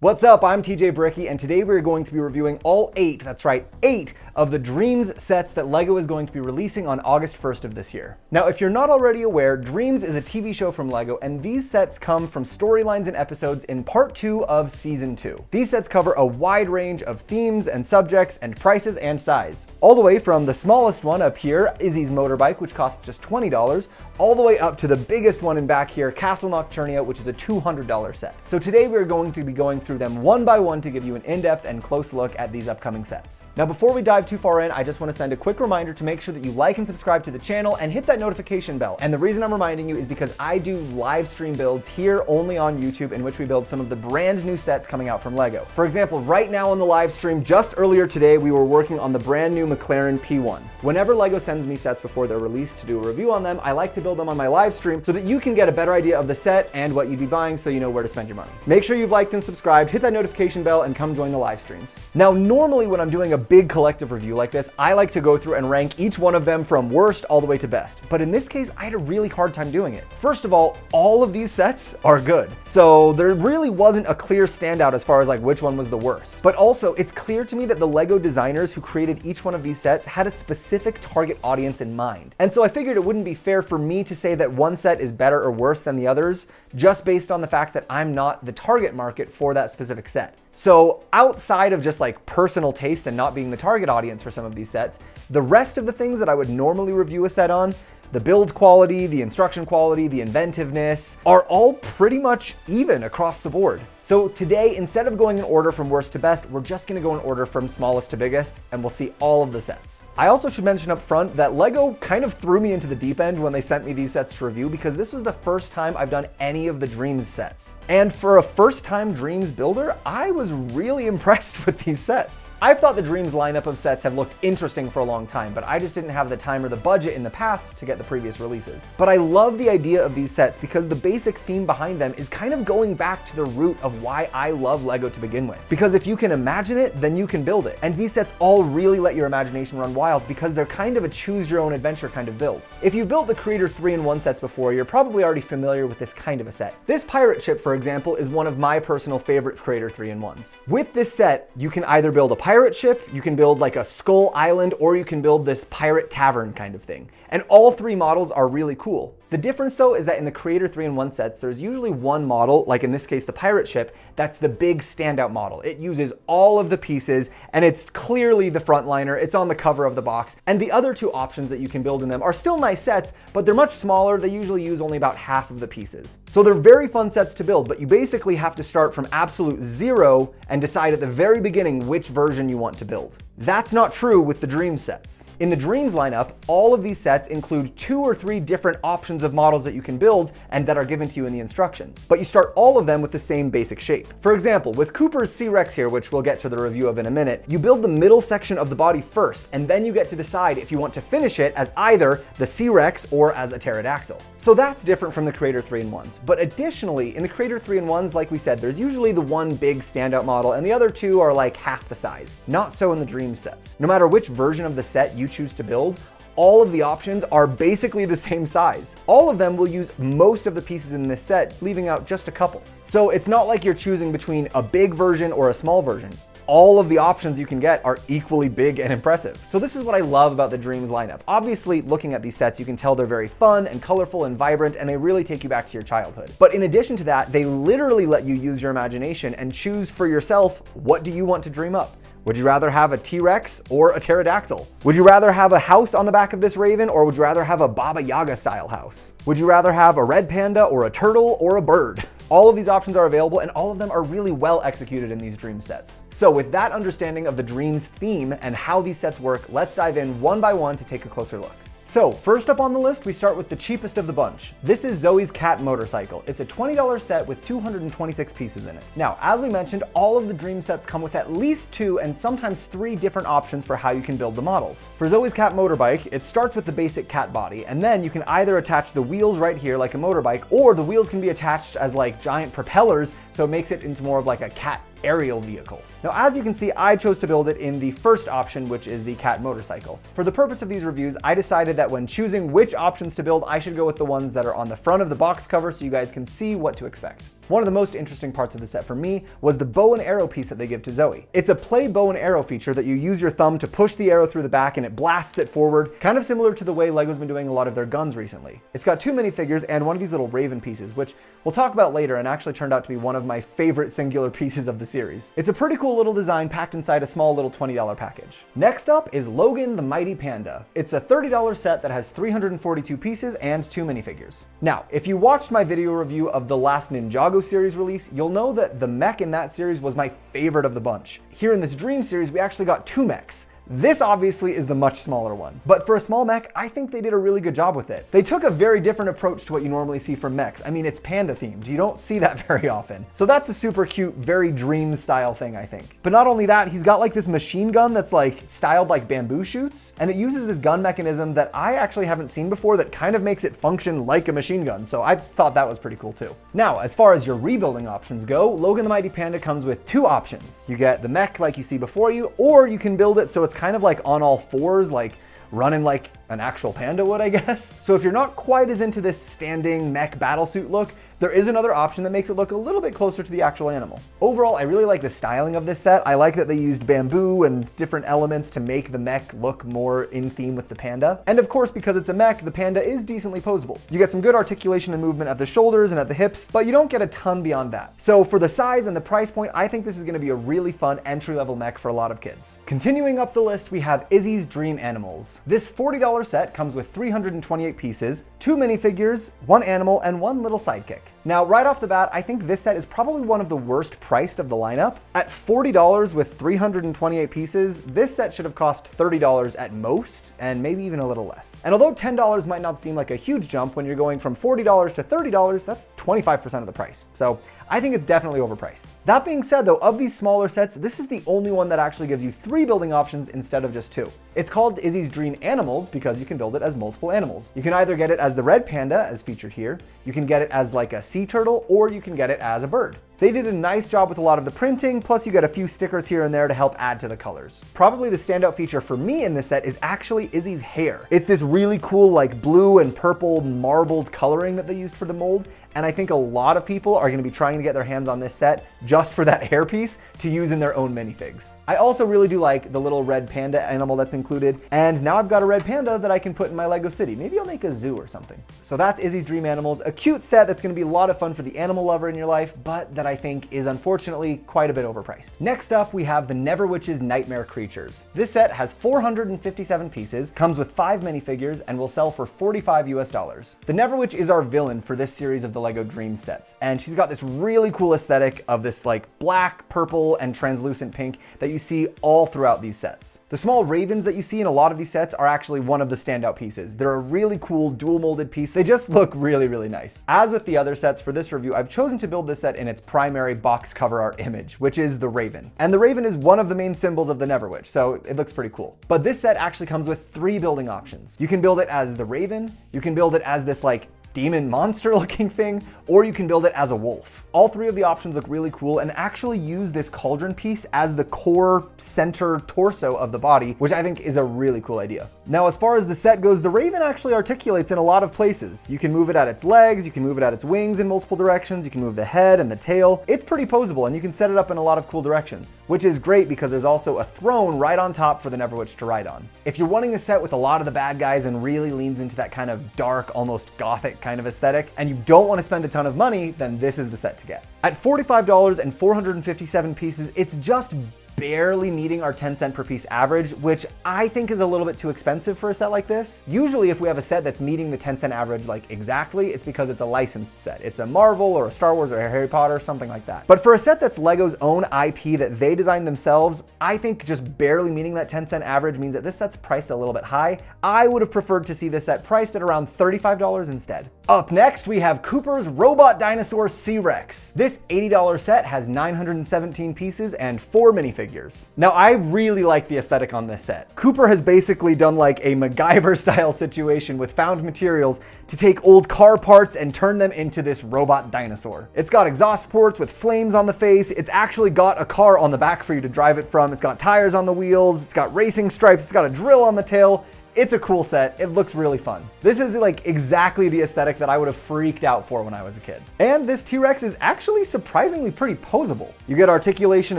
What's up? I'm TJ Bricky, and today we're going to be reviewing all 8, that's right, 8 of the DreamZzz sets that LEGO is going to be releasing on August 1st of this year. Now, if you're not already aware, DreamZzz is a TV show from LEGO, and these sets come from storylines and episodes in part 2 of season 2. These sets cover a wide range of themes and subjects and prices and size. All the way from the smallest one up here, Izzy's motorbike, which costs just $20, all the way up to the biggest one in back here, Castle Nocturnia, which is a $200 set. So today we're going to be going through them one by one to give you an in-depth and close look at these upcoming sets. Now, before we dive too far in, I just want to send a quick reminder to make sure that you like and subscribe to the channel and hit that notification bell. And the reason I'm reminding you is because I do live stream builds here only on YouTube in which we build some of the brand new sets coming out from LEGO. For example, right now on the live stream, just earlier today, we were working on the brand new McLaren P1. Whenever LEGO sends me sets before they're released to do a review on them, I like to build them on my live stream so that you can get a better idea of the set and what you'd be buying so you know where to spend your money. Make sure you've liked and subscribed, hit that notification bell, and come join the live streams. Now, normally when I'm doing a big collective review like this, I like to go through and rank each one of them from worst all the way to best. But in this case, I had a really hard time doing it. First of all of these sets are good. So there really wasn't a clear standout as far as like which one was the worst. But also, it's clear to me that the LEGO designers who created each one of these sets had a specific target audience in mind. And so I figured it wouldn't be fair for me to say that one set is better or worse than the others, just based on the fact that I'm not the target market for that specific set. So outside of just like personal taste and not being the target audience for some of these sets, the rest of the things that I would normally review a set on, the build quality, the instruction quality, the inventiveness, are all pretty much even across the board. So today, instead of going in order from worst to best, we're just gonna go in order from smallest to biggest, and we'll see all of the sets. I also should mention up front that LEGO kind of threw me into the deep end when they sent me these sets to review, because this was the first time I've done any of the DreamZzz sets. And for a first-time DreamZzz builder, I was really impressed with these sets. I've thought the DreamZzz lineup of sets have looked interesting for a long time, but I just didn't have the time or the budget in the past to get the previous releases. But I love the idea of these sets because the basic theme behind them is kind of going back to the root of why I love LEGO to begin with. Because if you can imagine it, then you can build it. And these sets all really let your imagination run wild because they're kind of a choose your own adventure kind of build. If you've built the Creator 3-in-1 sets before, you're probably already familiar with this kind of a set. This pirate ship, for example, is one of my personal favorite Creator 3-in-1s. With this set, you can either build a pirate ship, you can build like a skull island, or you can build this pirate tavern kind of thing. And all 3 models are really cool. The difference though is that in the Creator 3-in-1 sets, there's usually one model, like in this case the pirate ship, that's the big standout model. It uses all of the pieces and it's clearly the frontliner, it's on the cover of the box. And the other 2 options that you can build in them are still nice sets, but they're much smaller, they usually use only about half of the pieces. So they're very fun sets to build, but you basically have to start from absolute zero and decide at the very beginning which version you want to build. That's not true with the DreamZzz sets. In the DreamZzz lineup, all of these sets include 2 or 3 different options of models that you can build and that are given to you in the instructions. But you start all of them with the same basic shape. For example, with Cooper's C-Rex here, which we'll get to the review of in a minute, you build the middle section of the body first, and then you get to decide if you want to finish it as either the C-Rex or as a pterodactyl. So that's different from the Creator 3-in-1s. But additionally, in the Creator 3-in-1s, like we said, there's usually the one big standout model and the other 2 are like half the size. Not so in the DreamZzz sets. No matter which version of the set you choose to build, all of the options are basically the same size. All of them will use most of the pieces in this set, leaving out just a couple. So it's not like you're choosing between a big version or a small version. All of the options you can get are equally big and impressive. So this is what I love about the DreamZzz lineup. Obviously, looking at these sets, you can tell they're very fun and colorful and vibrant, and they really take you back to your childhood. But in addition to that, they literally let you use your imagination and choose for yourself, what do you want to dream up? Would you rather have a T-Rex or a pterodactyl? Would you rather have a house on the back of this raven, or would you rather have a Baba Yaga style house? Would you rather have a red panda or a turtle or a bird? All of these options are available and all of them are really well executed in these DreamZzz sets. So with that understanding of the DreamZzz theme and how these sets work, let's dive in one by one to take a closer look. So first up on the list, we start with the cheapest of the bunch. This is Zoey's cat motorcycle. It's a $20 set with 226 pieces in it. Now, as we mentioned, all of the DreamZzz sets come with at least 2 and sometimes 3 different options for how you can build the models. For Zoey's cat motorbike, it starts with the basic cat body, and then you can either attach the wheels right here like a motorbike, or the wheels can be attached as like giant propellers, so it makes it into more of like a cat aerial vehicle. Now, as you can see, I chose to build it in the first option, which is the cat motorcycle. For the purpose of these reviews, I decided that when choosing which options to build, I should go with the ones that are on the front of the box cover so you guys can see what to expect. One of the most interesting parts of the set for me was the bow and arrow piece that they give to Zoey. It's a play bow and arrow feature that you use your thumb to push the arrow through the back and it blasts it forward, kind of similar to the way LEGO's been doing a lot of their guns recently. It's got 2 minifigures and one of these little raven pieces, which we'll talk about later and actually turned out to be one of my favorite singular pieces of the series. It's a pretty cool little design packed inside a small little $20 package. Next up is Logan the Mighty Panda. It's a $30 set that has 342 pieces and 2 minifigures. Now, if you watched my video review of the last Ninjago series release, you'll know that the mech in that series was my favorite of the bunch. Here in this Dream series, we actually got 2 mechs. This obviously is the much smaller one, but for a small mech, I think they did a really good job with it. They took a very different approach to what you normally see from mechs. I mean, it's Panda themed. You don't see that very often. So that's a super cute, very Dream style thing, I think. But not only that, he's got like this machine gun that's like styled like bamboo shoots, and it uses this gun mechanism that I actually haven't seen before that kind of makes it function like a machine gun. So I thought that was pretty cool too. Now, as far as your rebuilding options go, Logan the Mighty Panda comes with 2 options. You get the mech like you see before you, or you can build it so it's kind of like on all fours, like running like an actual panda would, I guess. So if you're not quite as into this standing mech battlesuit look, there is another option that makes it look a little bit closer to the actual animal. Overall, I really like the styling of this set. I like that they used bamboo and different elements to make the mech look more in theme with the panda. And of course, because it's a mech, the panda is decently posable. You get some good articulation and movement at the shoulders and at the hips, but you don't get a ton beyond that. So for the size and the price point, I think this is gonna be a really fun entry-level mech for a lot of kids. Continuing up the list, we have Izzy's Dream Animals. This $40 set comes with 328 pieces, 2 minifigures, 1 animal, and 1 little sidekick. Now, right off the bat, I think this set is probably one of the worst priced of the lineup. At $40 with 328 pieces, this set should have cost $30 at most, and maybe even a little less. And although $10 might not seem like a huge jump when you're going from $40 to $30, that's 25% of the price. So I think it's definitely overpriced. That being said though, of these smaller sets, this is the only one that actually gives you 3 building options instead of just 2. It's called Izzy's Dream Animals because you can build it as multiple animals. You can either get it as the red panda, as featured here, you can get it as like a sea turtle, or you can get it as a bird. They did a nice job with a lot of the printing, plus you get a few stickers here and there to help add to the colors. Probably the standout feature for me in this set is actually Izzy's hair. It's this really cool like blue and purple marbled coloring that they used for the mold, and I think a lot of people are going to be trying to get their hands on this set just for that hairpiece to use in their own minifigs. I also really do like the little red panda animal that's included, and now I've got a red panda that I can put in my Lego city. Maybe I'll make a zoo or something. So that's Izzy's Dream Animals, a cute set that's going to be a lot of fun for the animal lover in your life, but that I think is unfortunately quite a bit overpriced. Next up, we have the Neverwitch's Nightmare Creatures. This set has 457 pieces, comes with 5 minifigures, and will sell for $45 US. The Neverwitch is our villain for this series of the Lego Dream sets, and she's got this really cool aesthetic of this like black, purple, and translucent pink that you see all throughout these sets. The small ravens that you see in a lot of these sets are actually one of the standout pieces. They're a really cool dual molded piece. They just look really, really nice. As with the other sets for this review, I've chosen to build this set in its primary box cover art image, which is the raven. And the raven is one of the main symbols of the Neverwitch, so it looks pretty cool. But this set actually comes with 3 building options. You can build it as the raven, you can build it as this like demon monster looking thing, or you can build it as a wolf. All 3 of the options look really cool and actually use this cauldron piece as the core center torso of the body, which I think is a really cool idea. Now, as far as the set goes, the raven actually articulates in a lot of places. You can move it at its legs, you can move it at its wings in multiple directions, you can move the head and the tail. It's pretty posable and you can set it up in a lot of cool directions, which is great because there's also a throne right on top for the Neverwitch to ride on. If you're wanting a set with a lot of the bad guys and really leans into that kind of dark, almost gothic kind of aesthetic, and you don't want to spend a ton of money, then this is the set to get. At $45 and 457 pieces, it's just barely meeting our 10 cent per piece average, which I think is a little bit too expensive for a set like this. Usually if we have a set that's meeting the 10 cent average like exactly, it's because it's a licensed set. It's a Marvel or a Star Wars or a Harry Potter, something like that. But for a set that's Lego's own IP that they designed themselves, I think just barely meeting that 10 cent average means that this set's priced a little bit high. I would have preferred to see this set priced at around $35 instead. Up next, we have Cooper's Robot Dinosaur C-Rex. This $80 set has 917 pieces and 4 minifigures. Now, I really like the aesthetic on this set. Cooper has basically done like a MacGyver style situation with found materials to take old car parts and turn them into this robot dinosaur. It's got exhaust ports with flames on the face. It's actually got a car on the back for you to drive it from. It's got tires on the wheels. It's got racing stripes. It's got a drill on the tail. It's a cool set. It looks really fun. This is like exactly the aesthetic that I would have freaked out for when I was a kid. And this T-Rex is actually surprisingly pretty posable. You get articulation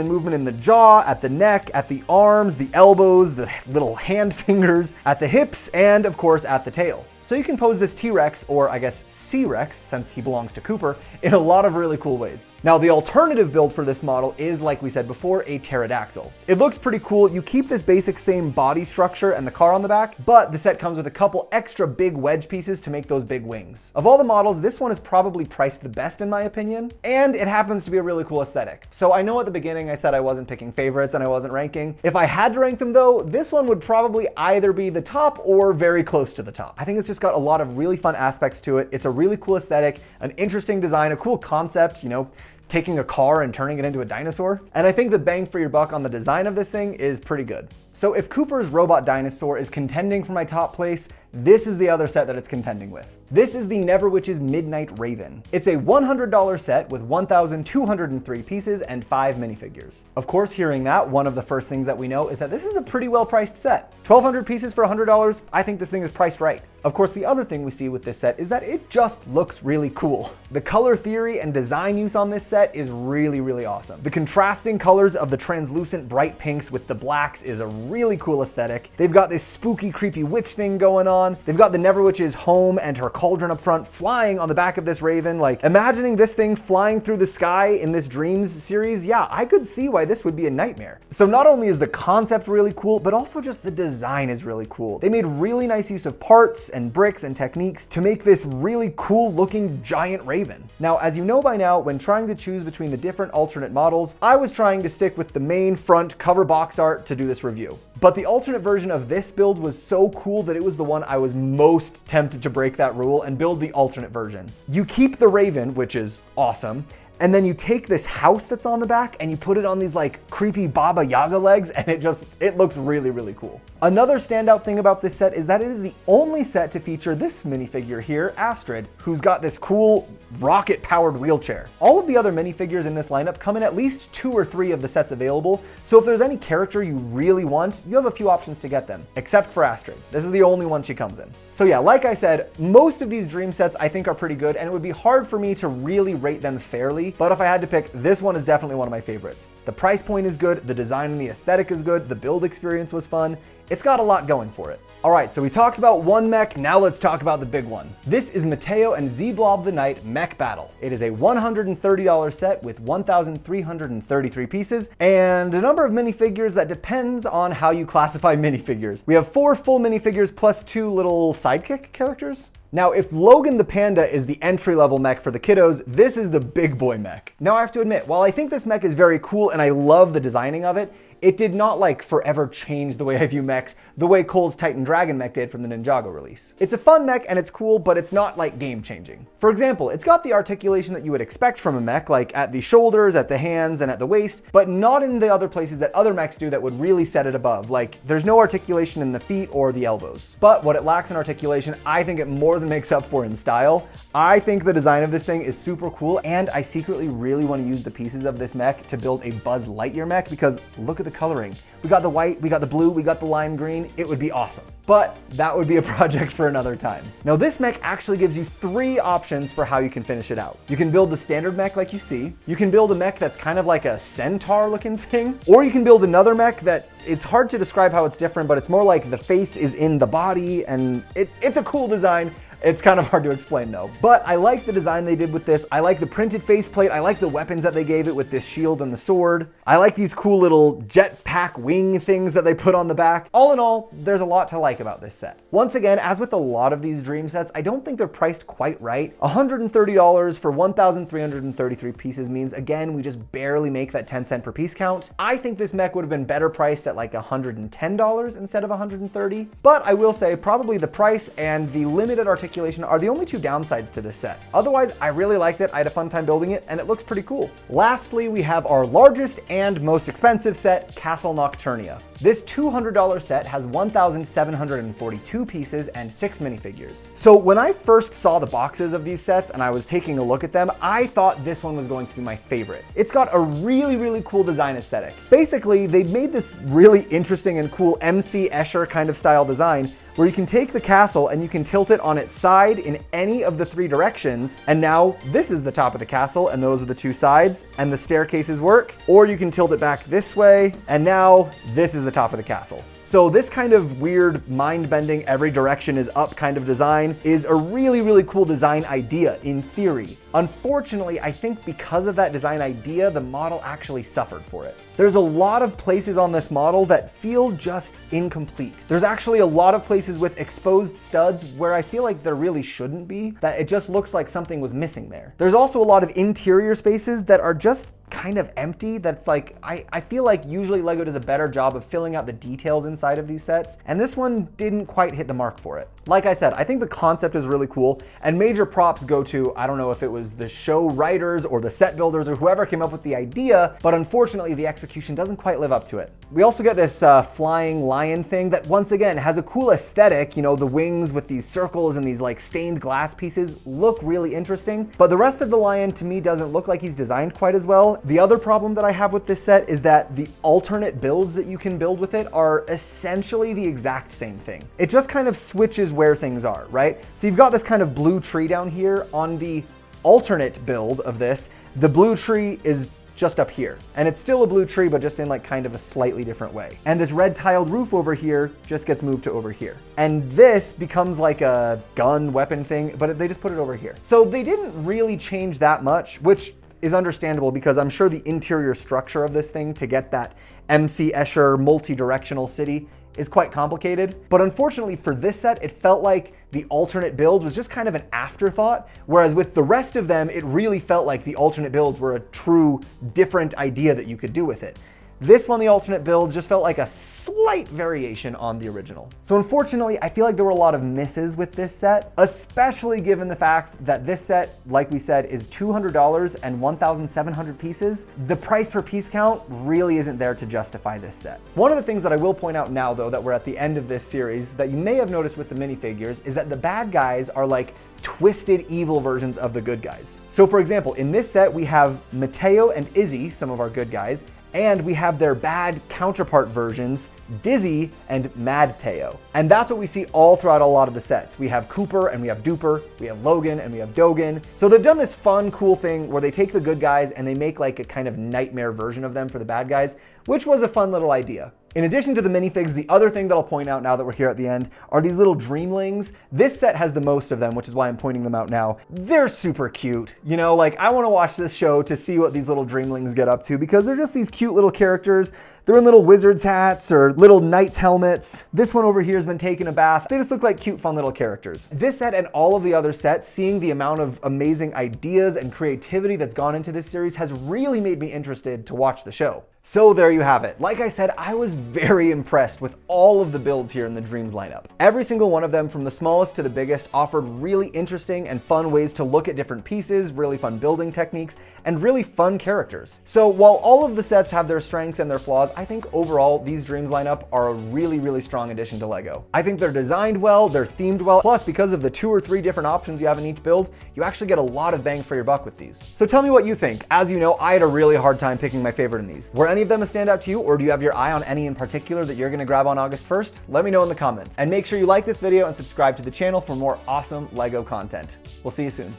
and movement in the jaw, at the neck, at the arms, the elbows, the little hand fingers, at the hips, and of course at the tail. So you can pose this T-Rex, or I guess C-Rex, since he belongs to Cooper, in a lot of really cool ways. Now the alternative build for this model is, like we said before, a pterodactyl. It looks pretty cool. You keep this basic same body structure and the car on the back, but the set comes with a couple extra big wedge pieces to make those big wings. Of all the models, this one is probably priced the best in my opinion, and it happens to be a really cool aesthetic. So I know at the beginning I said I wasn't picking favorites and I wasn't ranking. If I had to rank them though, this one would probably either be the top or very close to the top. I think it's just got a lot of really fun aspects to it. It's a really cool aesthetic, an interesting design, a cool concept, you know, taking a car and turning it into a dinosaur. And I think the bang for your buck on the design of this thing is pretty good. So if Cooper's robot dinosaur is contending for my top place, this is the other set that it's contending with. This is the Neverwitch's Midnight Raven. It's a $100 set with 1,203 pieces and 5 minifigures. Of course, hearing that, one of the first things that we know is that this is a pretty well priced set. 1,200 pieces for $100, I think this thing is priced right. Of course, the other thing we see with this set is that it just looks really cool. The color theory and design use on this set is really, really awesome. The contrasting colors of the translucent bright pinks with the blacks is a really cool aesthetic. They've got this spooky, creepy witch thing going on. They've got the Neverwitch's home and her cauldron up front flying on the back of this raven. Like, imagining this thing flying through the sky in this DreamZzz series, yeah, I could see why this would be a nightmare. So not only is the concept really cool, but also just the design is really cool. They made really nice use of parts and bricks and techniques to make this really cool looking giant raven. Now, as you know by now, when trying to choose between the different alternate models, I was trying to stick with the main front cover box art to do this review. But the alternate version of this build was so cool that it was the one I was most tempted to break that rule and build the alternate version. You keep the raven, which is awesome, and then you take this house that's on the back and you put it on these like creepy Baba Yaga legs, and it looks really, really cool. Another standout thing about this set is that it is the only set to feature this minifigure here, Astrid, who's got this cool rocket-powered wheelchair. All of the other minifigures in this lineup come in at least 2 or 3 of the sets available, so if there's any character you really want, you have a few options to get them, except for Astrid. This is the only one she comes in. So yeah, like I said, most of these Dream sets I think are pretty good, and it would be hard for me to really rate them fairly, but if I had to pick, this one is definitely one of my favorites. The price point is good, the design and the aesthetic is good, the build experience was fun. It's got a lot going for it. All right, so we talked about one mech, now let's talk about the big one. This is Mateo and Z-Blob the Knight Mech Battle. It is a $130 set with 1,333 pieces and a number of minifigures that depends on how you classify minifigures. We have 4 full minifigures plus 2 little sidekick characters. Now, if Logan the Panda is the entry-level mech for the kiddos, this is the big boy mech. Now, I have to admit, while I think this mech is very cool and I love the designing of it, it did not like forever change the way I view mechs the way Cole's Titan Dragon mech did from the Ninjago release. It's a fun mech and it's cool, but it's not like game changing. For example, it's got the articulation that you would expect from a mech, like at the shoulders, at the hands, and at the waist, but not in the other places that other mechs do that would really set it above. Like, there's no articulation in the feet or the elbows. But what it lacks in articulation, I think it more than makes up for in style. I think the design of this thing is super cool, and I secretly really want to use the pieces of this mech to build a Buzz Lightyear mech, because look at the coloring. We got the white, we got the blue, we got the lime green. It would be awesome. But that would be a project for another time. Now, this mech actually gives you 3 options for how you can finish it out. You can build the standard mech like you see, you can build a mech that's kind of like a centaur looking thing, or you can build another mech that it's hard to describe how it's different, but it's more like the face is in the body, and it's a cool design. It's kind of hard to explain though. But I like the design they did with this. I like the printed faceplate. I like the weapons that they gave it with this shield and the sword. I like these cool little jetpack wing things that they put on the back. All in all, there's a lot to like about this set. Once again, as with a lot of these Dream sets, I don't think they're priced quite right. $130 for 1,333 pieces means, again, we just barely make that 10-cent per piece count. I think this mech would have been better priced at like $110 instead of $130. But I will say probably the price and the limited articulation are the only 2 downsides to this set. Otherwise, I really liked it. I had a fun time building it, and it looks pretty cool. Lastly, we have our largest and most expensive set, Castle Nocturnia. This $200 set has 1,742 pieces and 6 minifigures. So when I first saw the boxes of these sets and I was taking a look at them, I thought this one was going to be my favorite. It's got a really, really cool design aesthetic. Basically, they made this really interesting and cool MC Escher kind of style design, where you can take the castle and you can tilt it on its side in any of the 3 directions. And now this is the top of the castle and those are the 2 sides and the staircases work. Or you can tilt it back this way and now this is the top of the castle. So this kind of weird, mind-bending, every direction is up kind of design is a really, really cool design idea in theory. Unfortunately, I think because of that design idea, the model actually suffered for it. There's a lot of places on this model that feel just incomplete. There's actually a lot of places with exposed studs where I feel like there really shouldn't be, that it just looks like something was missing there. There's also a lot of interior spaces that are just kind of empty. That's like, I feel like usually LEGO does a better job of filling out the details inside of these sets, and this one didn't quite hit the mark for it. Like I said, I think the concept is really cool, and major props go to, I don't know if it was the show writers or the set builders or whoever came up with the idea, but unfortunately the execution doesn't quite live up to it. We also get this flying lion thing that once again has a cool aesthetic, you know, the wings with these circles and these like stained glass pieces look really interesting, but the rest of the lion to me doesn't look like he's designed quite as well. The other problem that I have with this set is that the alternate builds that you can build with it are essentially the exact same thing. It just kind of switches where things are, right? So you've got this kind of blue tree down here. On the alternate build of this, the blue tree is just up here. And it's still a blue tree, but just in like kind of a slightly different way. And this red tiled roof over here just gets moved to over here. And this becomes like a gun weapon thing, but they just put it over here. So they didn't really change that much, which is understandable because I'm sure the interior structure of this thing to get that MC Escher multi-directional city is quite complicated. But unfortunately for this set, it felt like the alternate build was just kind of an afterthought, whereas with the rest of them, it really felt like the alternate builds were a true different idea that you could do with it. This one, the alternate build, just felt like a slight variation on the original. So unfortunately, I feel like there were a lot of misses with this set, especially given the fact that this set, like we said, is $200 and 1,700 pieces. The price per piece count really isn't there to justify this set. One of the things that I will point out now, though, that we're at the end of this series that you may have noticed with the minifigures is that the bad guys are like twisted evil versions of the good guys. So for example, in this set, we have Mateo and Izzy, some of our good guys, and we have their bad counterpart versions, Dizzy and Mad Teo. And that's what we see all throughout a lot of the sets. We have Cooper and we have Duper, we have Logan and we have Dogan. So they've done this fun, cool thing where they take the good guys and they make like a kind of nightmare version of them for the bad guys, which was a fun little idea. In addition to the minifigs, the other thing that I'll point out now that we're here at the end are these little Dreamlings. This set has the most of them, which is why I'm pointing them out now. They're super cute. You know, like I want to watch this show to see what these little Dreamlings get up to because they're just these cute little characters. They're in little wizards hats or little knights helmets. This one over here has been taking a bath. They just look like cute, fun little characters. This set and all of the other sets, seeing the amount of amazing ideas and creativity that's gone into this series has really made me interested to watch the show. So there you have it. Like I said, I was very impressed with all of the builds here in the DreamZzz lineup. Every single one of them, from the smallest to the biggest, offered really interesting and fun ways to look at different pieces, really fun building techniques, and really fun characters. So while all of the sets have their strengths and their flaws, I think overall these DreamZzz lineup are a really, really strong addition to LEGO. I think they're designed well, they're themed well, plus because of the 2 or 3 different options you have in each build, you actually get a lot of bang for your buck with these. So tell me what you think. As you know, I had a really hard time picking my favorite in these. Were any of them a standout to you, or do you have your eye on any in particular that you're gonna grab on August 1st? Let me know in the comments. And make sure you like this video and subscribe to the channel for more awesome LEGO content. We'll see you soon.